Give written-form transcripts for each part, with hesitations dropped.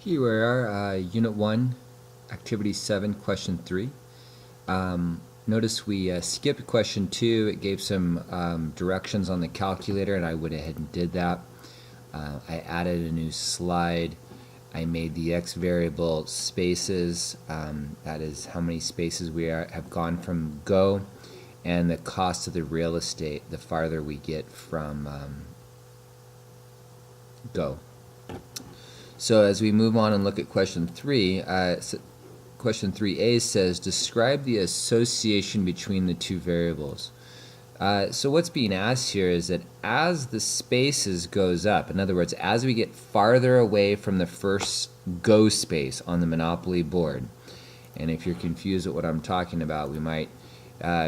Here we are, Unit 1, Activity 7, Question 3. Notice we skipped Question 2. It gave some directions on the calculator, and I went ahead and did that. I added a new slide. I made the x variable spaces. That is how many spaces we have gone from go, and the cost of the real estate the farther we get from go. So as we move on and look at question 3, question 3a says, describe the association between the two variables. So what's being asked here is that as the spaces goes up, in other words, as we get farther away from the first go space on the Monopoly board, and if you're confused at what I'm talking about, we might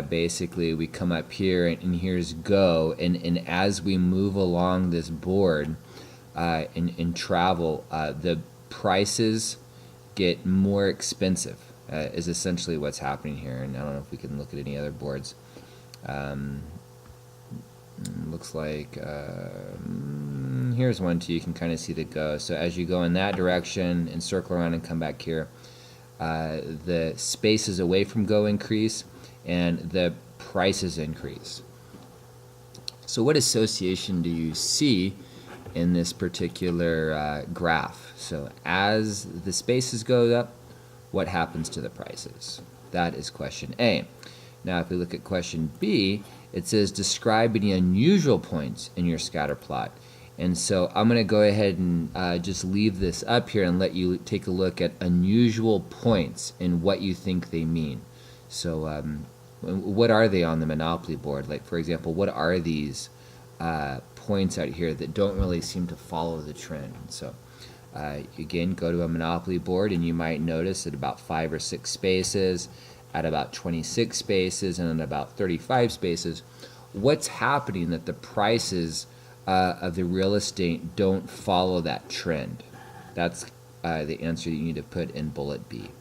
basically we come up here and here's go, and as we move along this board, in travel, the prices get more expensive, is essentially what's happening here. And I don't know if we can look at any other boards. Looks like here's one too. You can kind of see the go. So as you go in that direction and circle around and come back here, the spaces away from go increase and the prices increase. So what association do you see in this particular graph? So as the spaces go up, what happens to the prices? That is question A. Now if we look at question B, it says describe any unusual points in your scatter plot. And so I'm going to go ahead and just leave this up here and let you take a look at unusual points and what you think they mean. So what are they on the Monopoly board? Like, for example, what are these points out here that don't really seem to follow the trend? So again, go to a Monopoly board and you might notice at about 5 or 6 spaces, at about 26 spaces, and at about 35 spaces, what's happening that the prices of the real estate don't follow that trend? That's the answer that you need to put in bullet B.